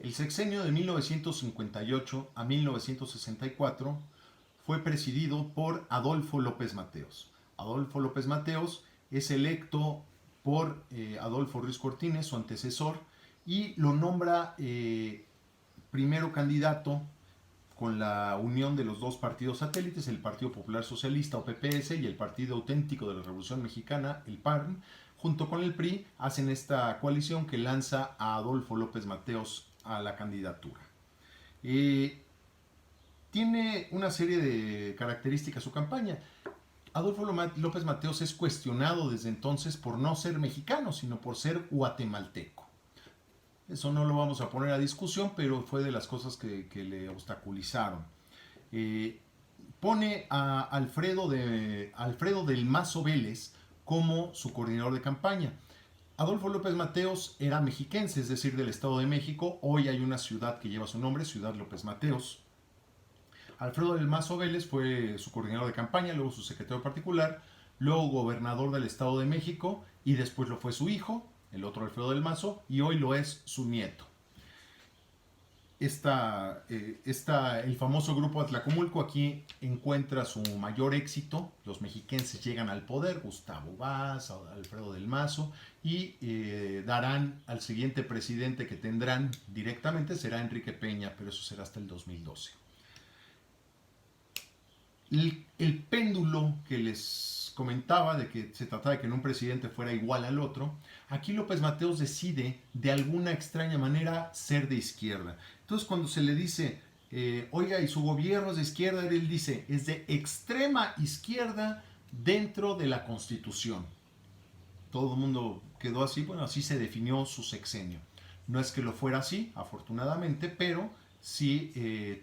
El sexenio de 1958 a 1964 fue presidido por Adolfo López Mateos. Adolfo López Mateos es electo por Adolfo Ruiz Cortines, su antecesor, y lo nombra primero candidato con la unión de los dos partidos satélites, el Partido Popular Socialista o PPS y el Partido Auténtico de la Revolución Mexicana, el PARM, junto con el PRI, hacen esta coalición que lanza a Adolfo López Mateos a la candidatura. Tiene una serie de características su campaña. Adolfo López Mateos es cuestionado desde entonces por no ser mexicano, sino por ser guatemalteco. Eso no lo vamos a poner a discusión, pero fue de las cosas que le obstaculizaron. Pone a Alfredo del Mazo Vélez como su coordinador de campaña. Adolfo López Mateos era mexiquense, es decir, del Estado de México. Hoy hay una ciudad que lleva su nombre, Ciudad López Mateos. Alfredo del Mazo Vélez fue su coordinador de campaña, luego su secretario particular, luego gobernador del Estado de México y después lo fue su hijo, el otro Alfredo del Mazo, y hoy lo es su nieto. El famoso grupo Atlacomulco aquí encuentra su mayor éxito. Los mexiquenses llegan al poder, Gustavo Vaz, Alfredo del Mazo, y darán al siguiente presidente que tendrán directamente, será Enrique Peña, pero eso será hasta el 2012. El péndulo que les comentaba de que se trataba de que un presidente fuera igual al otro, aquí López Mateos decide de alguna extraña manera ser de izquierda. Entonces cuando se le dice, oiga, y su gobierno es de izquierda, él dice, es de extrema izquierda dentro de la Constitución. Todo el mundo quedó así, bueno, así se definió su sexenio. No es que lo fuera así, afortunadamente, pero sí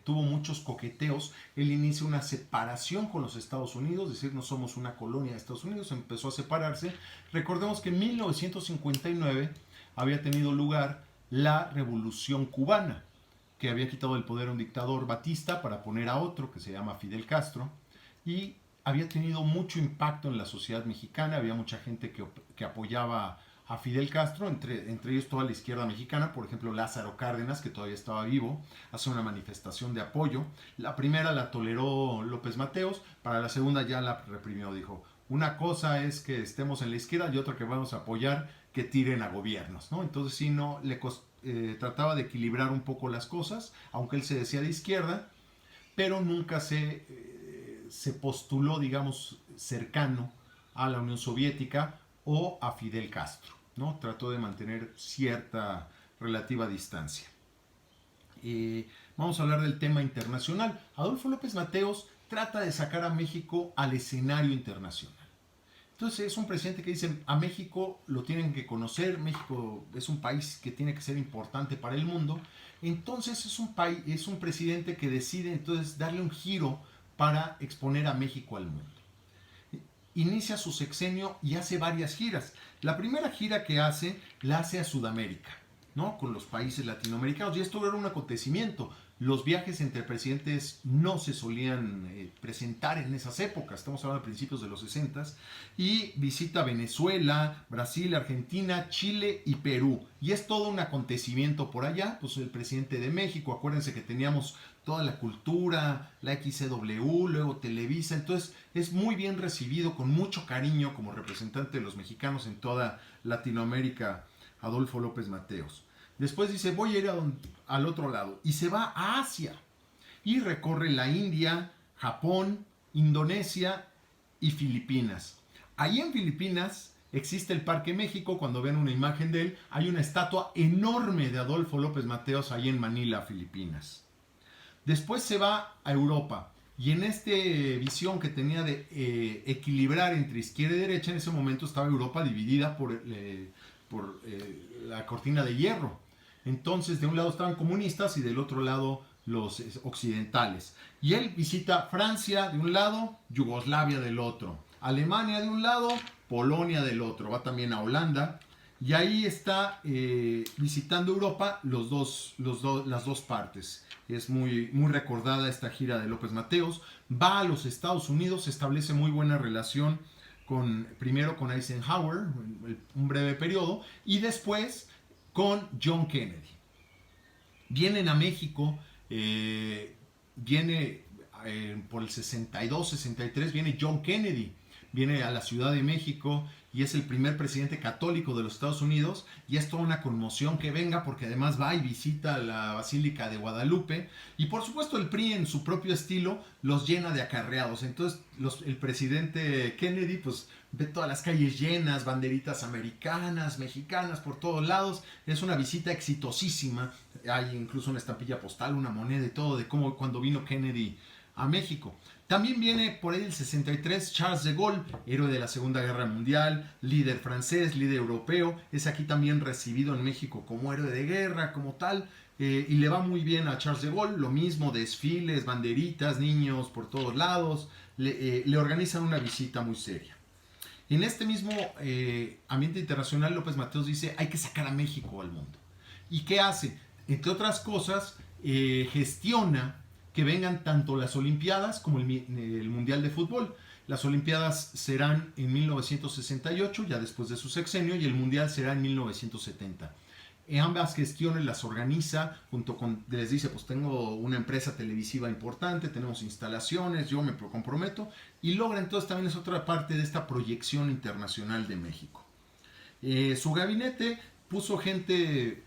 tuvo muchos coqueteos. Él inicia una separación con los Estados Unidos, es decir, no somos una colonia de Estados Unidos, empezó a separarse. Recordemos que en 1959 había tenido lugar la Revolución Cubana, que había quitado el poder a un dictador Batista para poner a otro que se llama Fidel Castro, y había tenido mucho impacto en la sociedad mexicana. Había mucha gente que apoyaba a Fidel Castro, entre ellos toda la izquierda mexicana. Por ejemplo, Lázaro Cárdenas, que todavía estaba vivo, hace una manifestación de apoyo. La primera la toleró López Mateos, para la segunda ya la reprimió. Dijo, una cosa es que estemos en la izquierda y otra que vamos a apoyar que tiren a gobiernos, ¿no? Entonces sí, no, trataba de equilibrar un poco las cosas, aunque él se decía de izquierda, pero nunca se postuló, digamos, cercano a la Unión Soviética o a Fidel Castro, ¿no? Trató de mantener cierta relativa distancia. Vamos a hablar del tema internacional. Adolfo López Mateos trata de sacar a México al escenario internacional. Entonces es un presidente que dice, a México lo tienen que conocer, México es un país que tiene que ser importante para el mundo. Entonces es un presidente que decide entonces darle un giro para exponer a México al mundo. Inicia su sexenio y hace varias giras. La primera gira que hace, la hace a Sudamérica, ¿no? Con los países latinoamericanos, y esto era un acontecimiento. Los viajes entre presidentes no se solían presentar en esas épocas, estamos hablando de principios de los 60, y visita Venezuela, Brasil, Argentina, Chile y Perú, y es todo un acontecimiento por allá. Pues el presidente de México, acuérdense que teníamos toda la cultura, la XCW, luego Televisa, entonces es muy bien recibido, con mucho cariño como representante de los mexicanos en toda Latinoamérica, Adolfo López Mateos. Después dice, voy a ir al otro lado, y se va a Asia y recorre la India, Japón, Indonesia y Filipinas. Ahí en Filipinas existe el Parque México. Cuando ven una imagen de él, hay una estatua enorme de Adolfo López Mateos ahí en Manila, Filipinas. Después se va a Europa, y en esta visión que tenía de equilibrar entre izquierda y derecha, en ese momento estaba Europa dividida por la cortina de hierro. Entonces de un lado estaban comunistas y del otro lado los occidentales. Y él visita Francia de un lado, Yugoslavia del otro, Alemania de un lado, Polonia del otro, va también a Holanda. Y ahí está visitando Europa las dos partes. Es muy recordada esta gira de López Mateos. Va a los Estados Unidos, establece muy buena relación primero con Eisenhower, un breve periodo, y después con John Kennedy. Vienen a México, viene por el 62, 63, viene John Kennedy, viene a la Ciudad de México y es el primer presidente católico de los Estados Unidos y es toda una conmoción que venga porque además va y visita la Basílica de Guadalupe y por supuesto el PRI en su propio estilo los llena de acarreados. Entonces el presidente Kennedy pues ve todas las calles llenas, banderitas americanas, mexicanas por todos lados. Es una visita exitosísima. Hay incluso una estampilla postal, una moneda y todo de cómo cuando vino Kennedy a México. También viene por ahí el 63 Charles de Gaulle, héroe de la Segunda Guerra Mundial, líder francés, líder europeo. Es aquí también recibido en México como héroe de guerra, como tal. Y le va muy bien a Charles de Gaulle. Lo mismo, desfiles, banderitas, niños por todos lados. Le organizan una visita muy seria. En este mismo ambiente internacional, López Mateos dice, hay que sacar a México al mundo. ¿Y qué hace? Entre otras cosas, gestiona que vengan tanto las Olimpiadas como el Mundial de Fútbol. Las Olimpiadas serán en 1968, ya después de su sexenio, y el Mundial será en 1970. Ambas gestiones las organiza junto con, les dice, pues tengo una empresa televisiva importante, tenemos instalaciones, yo me comprometo, y logra entonces también es otra parte de esta proyección internacional de México. Su gabinete puso gente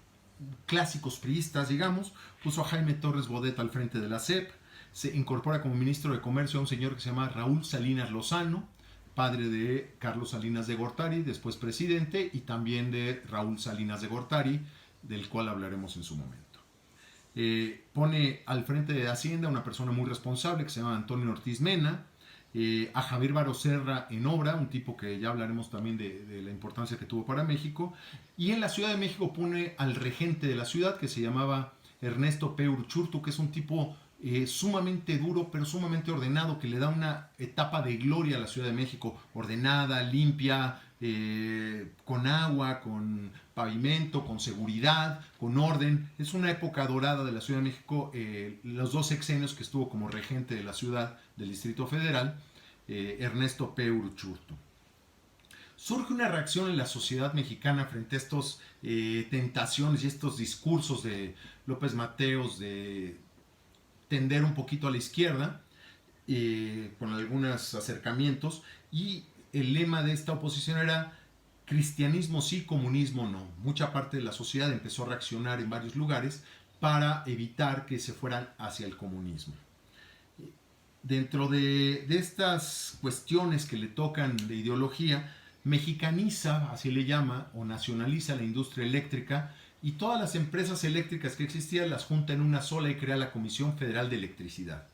clásicos priistas, digamos, puso a Jaime Torres Bodet al frente de la SEP, se incorpora como ministro de Comercio a un señor que se llama Raúl Salinas Lozano, padre de Carlos Salinas de Gortari, después presidente, y también de Raúl Salinas de Gortari, del cual hablaremos en su momento. Pone al frente de Hacienda una persona muy responsable que se llama Antonio Ortiz Mena, a Javier Baroserra en obra, un tipo que ya hablaremos también de la importancia que tuvo para México, y en la Ciudad de México pone al regente de la ciudad que se llamaba Ernesto P. Urchurtu, que es un tipo sumamente duro pero sumamente ordenado, que le da una etapa de gloria a la Ciudad de México, ordenada, limpia, con agua, con pavimento, con seguridad, con orden. Es una época dorada de la Ciudad de México, los 2 sexenios que estuvo como regente de la ciudad del Distrito Federal, Ernesto P. Urchurtu. Surge una reacción en la sociedad mexicana frente a estas tentaciones y estos discursos de López Mateos de tender un poquito a la izquierda, con algunos acercamientos, y el lema de esta oposición era cristianismo sí, comunismo no. Mucha parte de la sociedad empezó a reaccionar en varios lugares para evitar que se fueran hacia el comunismo. Dentro de estas cuestiones que le tocan de ideología, mexicaniza, así le llama, o nacionaliza la industria eléctrica, y todas las empresas eléctricas que existían las junta en una sola y crea la Comisión Federal de Electricidad.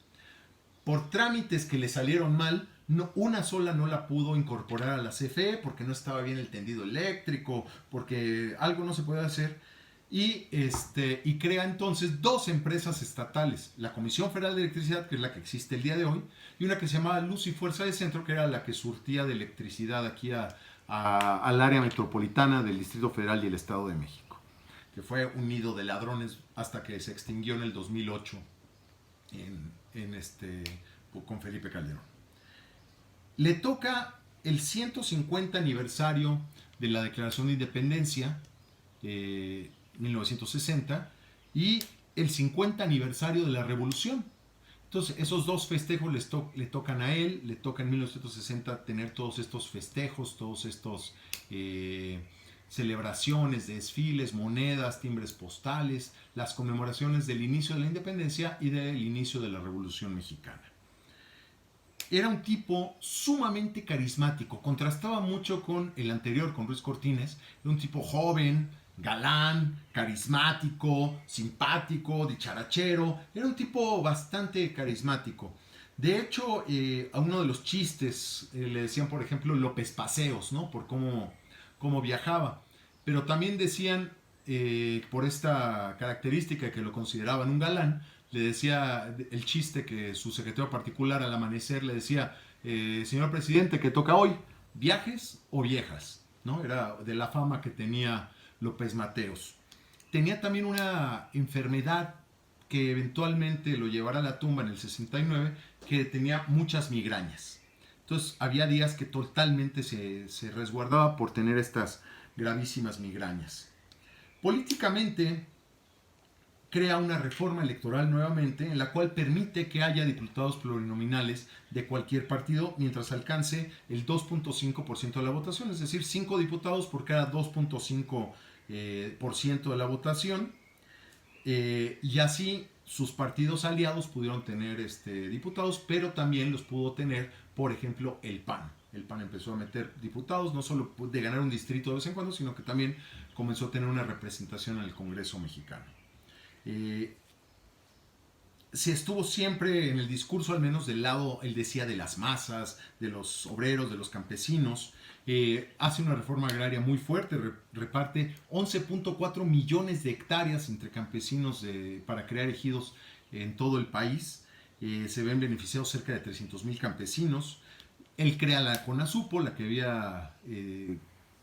Por trámites que le salieron mal, una sola no la pudo incorporar a la CFE porque no estaba bien el tendido eléctrico, porque algo no se puede hacer. Y crea entonces 2 empresas estatales, la Comisión Federal de Electricidad, que es la que existe el día de hoy, y una que se llamaba Luz y Fuerza de Centro, que era la que surtía de electricidad aquí al área metropolitana del Distrito Federal y el Estado de México, que fue un nido de ladrones hasta que se extinguió en el 2008 con Felipe Calderón. Le toca el 150 aniversario de la Declaración de Independencia, 1960, y el 50 aniversario de la Revolución. Entonces, esos 2 festejos le tocan a él. Le toca en 1960 tener todos estos festejos, todos estos celebraciones, desfiles, monedas, timbres postales, las conmemoraciones del inicio de la independencia y del inicio de la Revolución Mexicana. Era un tipo sumamente carismático, contrastaba mucho con el anterior, con Ruiz Cortines. Era un tipo joven, galán, carismático, simpático, dicharachero. Era un tipo bastante carismático. De hecho, a uno de los chistes le decían, por ejemplo, López Paseos, ¿no? Por cómo viajaba. Pero también decían, por esta característica que lo consideraban un galán, le decía el chiste que su secretario particular al amanecer le decía, señor presidente, ¿qué toca hoy? ¿Viajes o viejas? ¿No? Era de la fama que tenía López Mateos. Tenía también una enfermedad que eventualmente lo llevará a la tumba en el 69, que tenía muchas migrañas. Entonces había días que totalmente se resguardaba por tener estas gravísimas migrañas. Políticamente crea una reforma electoral nuevamente en la cual permite que haya diputados plurinominales de cualquier partido mientras alcance el 2.5% de la votación, es decir, 5 diputados por cada 2.5% de la votación, y así sus partidos aliados pudieron tener diputados, pero también los pudo tener, por ejemplo, el PAN. El PAN empezó a meter diputados, no solo de ganar un distrito de vez en cuando, sino que también comenzó a tener una representación en el Congreso mexicano. Se estuvo siempre en el discurso, al menos del lado, él decía, de las masas, de los obreros, de los campesinos. Hace una reforma agraria muy fuerte, reparte 11.4 millones de hectáreas entre campesinos para crear ejidos en todo el país. Se ven beneficiados cerca de 300,000 campesinos. Él crea la CONASUPO, la que había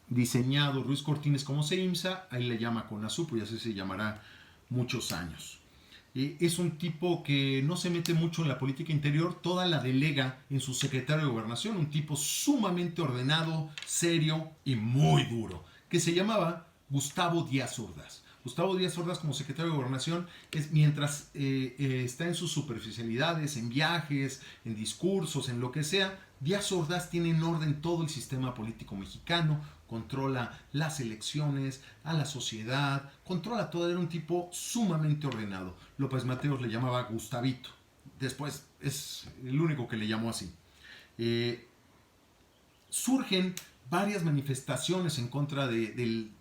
diseñado Ruiz Cortines como CEIMSA, ahí le llama CONASUPO y así se llamará muchos años. Es un tipo que no se mete mucho en la política interior, toda la delega en su secretario de Gobernación, un tipo sumamente ordenado, serio y muy duro, que se llamaba Gustavo Díaz Ordaz. Gustavo Díaz Ordaz como secretario de Gobernación, mientras está en sus superficialidades, en viajes, en discursos, en lo que sea, Díaz Ordaz tiene en orden todo el sistema político mexicano, controla las elecciones, a la sociedad, controla todo, era un tipo sumamente ordenado. López Mateos le llamaba Gustavito, después es el único que le llamó así. Surgen varias manifestaciones en contra del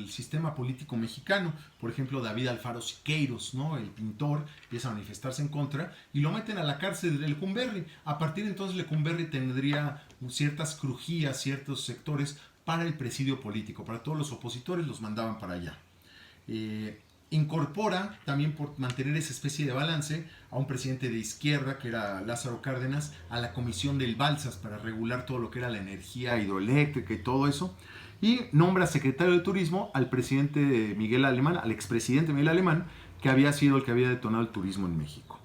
sistema político mexicano. Por ejemplo, David Alfaro Siqueiros, ¿no? El pintor, empieza a manifestarse en contra y lo meten a la cárcel de Lecumberri. A partir de entonces Lecumberri tendría ciertas crujías, ciertos sectores para el presidio político, para todos los opositores los mandaban para allá. Incorpora, también por mantener esa especie de balance, a un presidente de izquierda, que era Lázaro Cárdenas, a la comisión del Balsas para regular todo lo que era la energía hidroeléctrica y todo eso, y nombra secretario de Turismo al presidente Miguel Alemán, al expresidente Miguel Alemán, que había sido el que había detonado el turismo en México.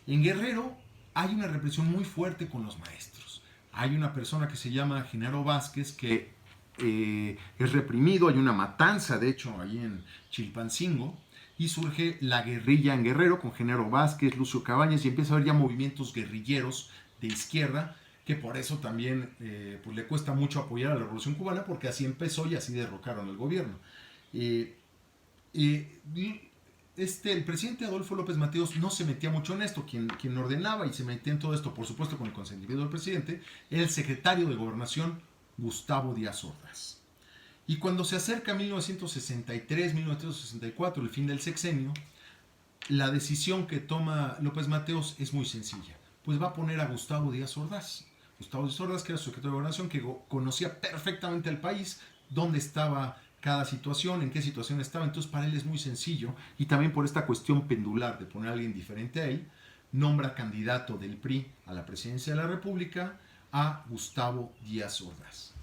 En Guerrero hay una represión muy fuerte con los maestros. Hay una persona que se llama Genaro Vázquez que es reprimido, hay una matanza de hecho ahí en Chilpancingo y surge la guerrilla en Guerrero con Genaro Vázquez, Lucio Cabañas y empieza a haber ya movimientos guerrilleros de izquierda que por eso también pues le cuesta mucho apoyar a la Revolución Cubana porque así empezó y así derrocaron al gobierno. El presidente Adolfo López Mateos no se metía mucho en esto, quien ordenaba y se metía en todo esto, por supuesto con el consentimiento del presidente, era el secretario de Gobernación Gustavo Díaz Ordaz. Y cuando se acerca 1963-1964, el fin del sexenio, la decisión que toma López Mateos es muy sencilla. Pues va a poner a Gustavo Díaz Ordaz. Gustavo Díaz Ordaz, que era su secretario de Gobernación, que conocía perfectamente al país, dónde estaba cada situación, en qué situación estaba. Entonces para él es muy sencillo. Y también por esta cuestión pendular de poner a alguien diferente a él, nombra candidato del PRI a la presidencia de la República a Gustavo Díaz Ordaz.